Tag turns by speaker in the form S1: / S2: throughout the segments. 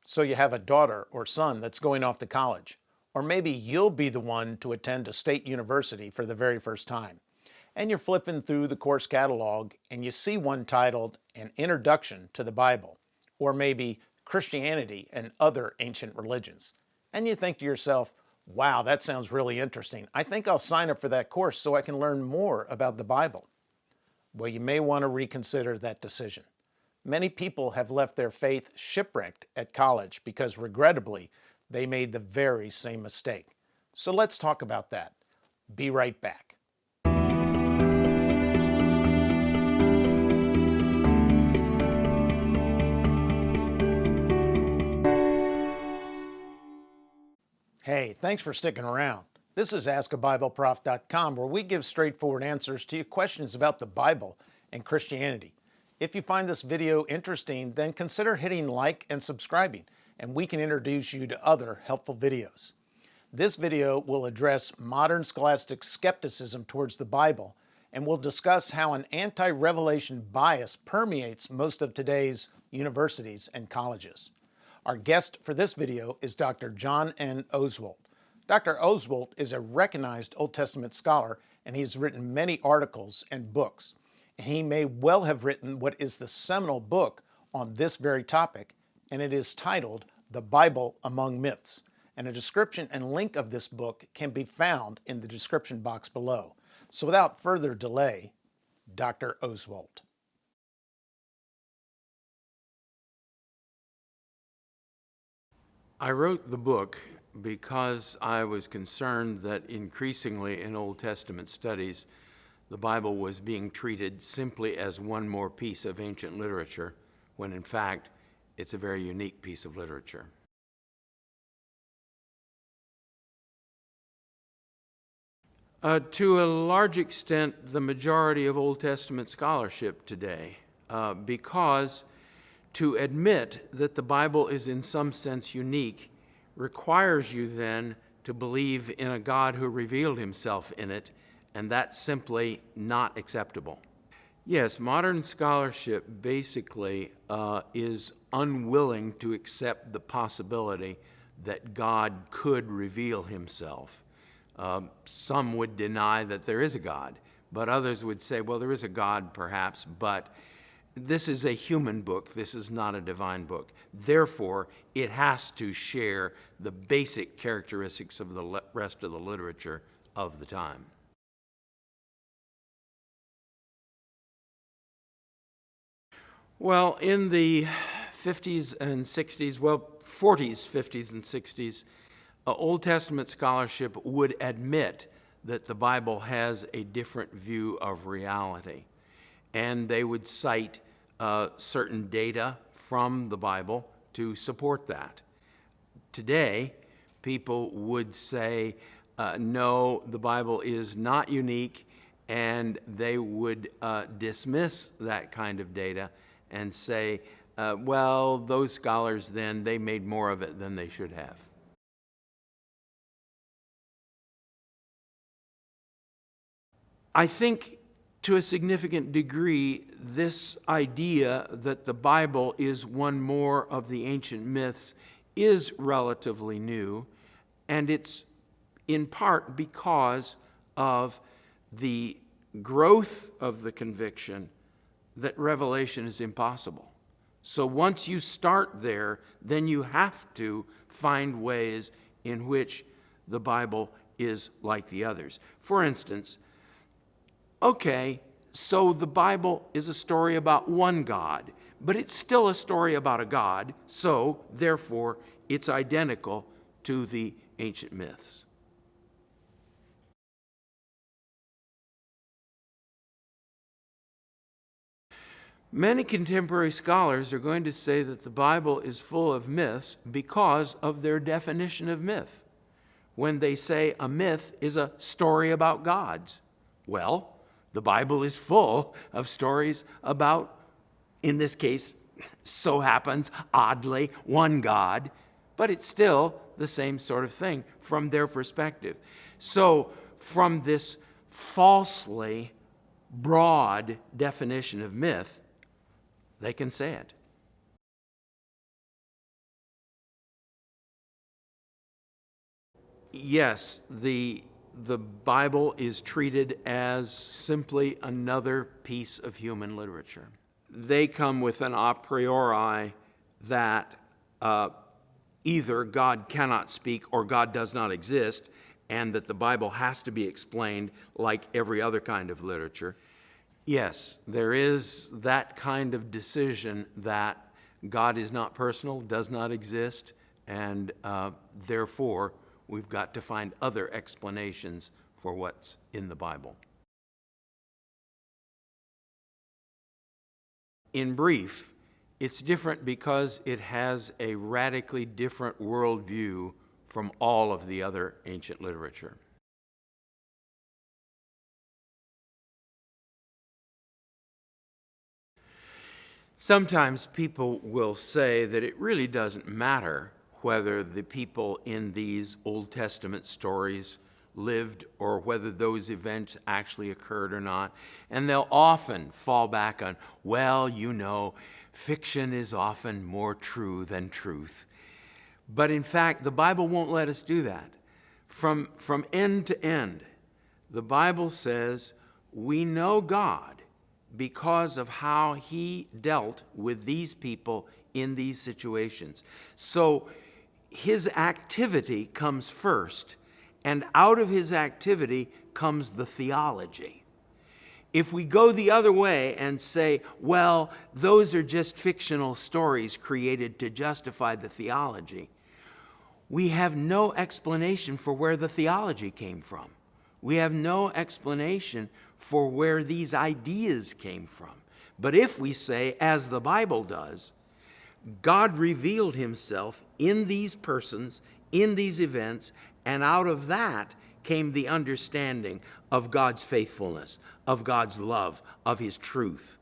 S1: So you have a daughter or son that's going off to college, or maybe you'll be the one to attend a state university for the very first time. And you're flipping through the course catalog and you see one titled An Introduction to the Bible, or maybe Christianity and Other Ancient Religions. And you think to yourself, wow, that sounds really interesting. I think I'll sign up for that course so I can learn more about the Bible. Well, you may want to reconsider that decision. Many people have left their faith shipwrecked at college because, regrettably, they made the very same mistake. So let's talk about that. Be right back. Hey, thanks for sticking around. This is AskABibleProf.com, where we give straightforward answers to your questions about the Bible and Christianity. If you find this video interesting, then consider hitting like and subscribing, and we can introduce you to other helpful videos. This video will address modern scholastic skepticism towards the Bible, and we'll discuss how an anti-revelation bias permeates most of today's universities and colleges. Our guest for this video is Dr. John N. Oswalt. Dr. Oswalt is a recognized Old Testament scholar, and he's written many articles and books. And he may well have written what is the seminal book on this very topic, and it is titled The Bible Among Myths. And a description and link of this book can be found in the description box below. So without further delay, Dr. Oswalt.
S2: I wrote the book because I was concerned that increasingly in Old Testament studies, the Bible was being treated simply as one more piece of ancient literature, when in fact, it's a very unique piece of literature. To a large extent, the majority of Old Testament scholarship today, because to admit that the Bible is in some sense unique requires you then to believe in a God who revealed himself in it, and that's simply not acceptable. Yes, modern scholarship basically is unwilling to accept the possibility that God could reveal himself. Some would deny that there is a God, but others would say, well, there is a God perhaps, but this is a human book. This is not a divine book. Therefore, it has to share the basic characteristics of the rest of the literature of the time. Well, in the 50s and 60s, 40s, 50s, and 60s, Old Testament scholarship would admit that the Bible has a different view of reality. And they would cite certain data from the Bible to support that. Today, people would say, no, the Bible is not unique, and they would dismiss that kind of data and say, well, those scholars then, they made more of it than they should have. I think to a significant degree, this idea that the Bible is one more of the ancient myths is relatively new, and it's in part because of the growth of the conviction that revelation is impossible. So once you start there, then you have to find ways in which the Bible is like the others. For instance, okay, so the Bible is a story about one God, but it's still a story about a God, so therefore it's identical to the ancient myths. Many contemporary scholars are going to say that the Bible is full of myths because of their definition of myth. When they say a myth is a story about gods, well, the Bible is full of stories about, in this case, so happens, oddly, one God, but it's still the same sort of thing from their perspective. So from this falsely broad definition of myth, they can say it. yes, the Bible is treated as simply another piece of human literature. They come with an a priori that either God cannot speak or God does not exist, and that the Bible has to be explained like every other kind of literature. Yes, there is that kind of decision that God is not personal, does not exist, and therefore we've got to find other explanations for what's in the Bible. In brief, it's different because it has a radically different worldview from all of the other ancient literature. Sometimes people will say that it really doesn't matter whether the people in these Old Testament stories lived or whether those events actually occurred or not. And they'll often fall back on, well, you know, fiction is often more true than truth. But in fact, the Bible won't let us do that. From end to end, the Bible says we know God because of how he dealt with these people in these situations. So his activity comes first, and out of his activity comes the theology. If we go the other way and say, well, those are just fictional stories created to justify the theology, we have no explanation for where the theology came from. We have no explanation for where these ideas came from. But if we say, as the Bible does, God revealed himself in these persons, in these events, and out of that came the understanding of God's faithfulness, of God's love, of his truth,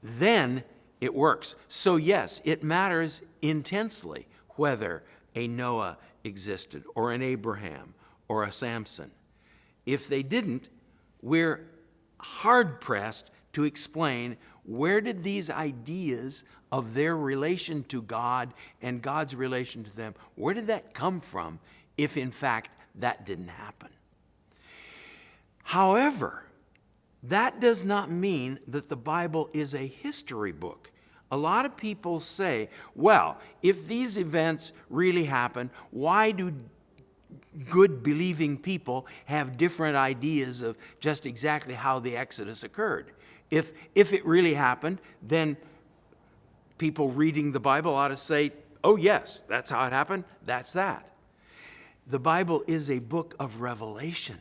S2: then it works. So yes, it matters intensely whether a Noah existed or an Abraham or a Samson. If they didn't, we're hard-pressed to explain where did these ideas of their relation to God and God's relation to them, where did that come from if in fact that didn't happen? However, that does not mean that the Bible is a history book. A lot of people say, well, if these events really happen, why do good believing people have different ideas of just exactly how the Exodus occurred? If it really happened, then people reading the Bible ought to say, oh yes, that's how it happened, that's that. The Bible is a book of revelation.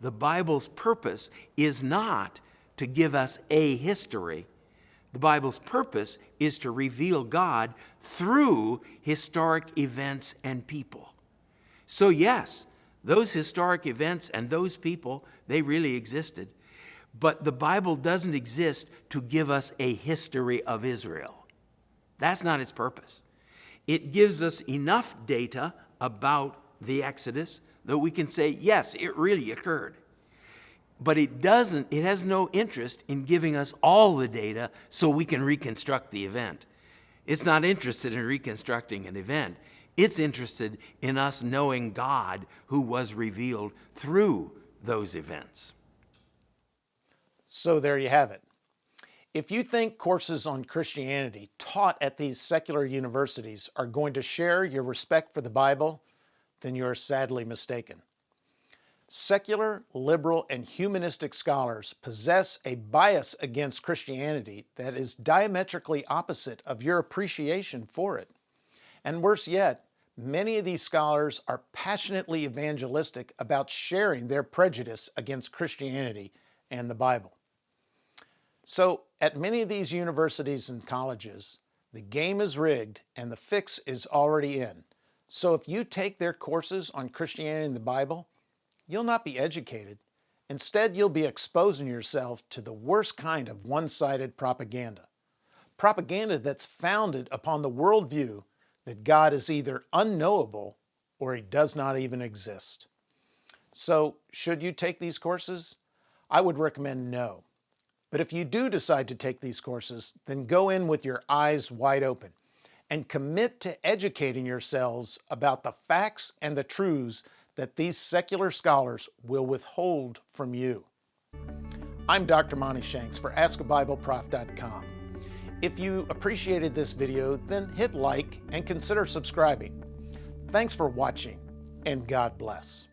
S2: The Bible's purpose is not to give us a history. The Bible's purpose is to reveal God through historic events and people. So yes, those historic events and those people, they really existed. But the Bible doesn't exist to give us a history of Israel. That's not its purpose. It gives us enough data about the Exodus that we can say, yes, it really occurred. But it has no interest in giving us all the data so we can reconstruct the event. It's not interested in reconstructing an event. It's interested in us knowing God who was revealed through those events.
S1: So there you have it. If you think courses on Christianity taught at these secular universities are going to share your respect for the Bible, then you are sadly mistaken. Secular, liberal, and humanistic scholars possess a bias against Christianity that is diametrically opposite of your appreciation for it. And worse yet, many of these scholars are passionately evangelistic about sharing their prejudice against Christianity and the Bible. So, at many of these universities and colleges, the game is rigged and the fix is already in. So if you take their courses on Christianity and the Bible, you'll not be educated. Instead, you'll be exposing yourself to the worst kind of one-sided propaganda. Propaganda that's founded upon the worldview that God is either unknowable or he does not even exist. So, should you take these courses? I would recommend no. But if you do decide to take these courses, then go in with your eyes wide open and commit to educating yourselves about the facts and the truths that these secular scholars will withhold from you. I'm Dr. Monty Shanks for AskABibleProf.com. If you appreciated this video, then hit like and consider subscribing. Thanks for watching, and God bless.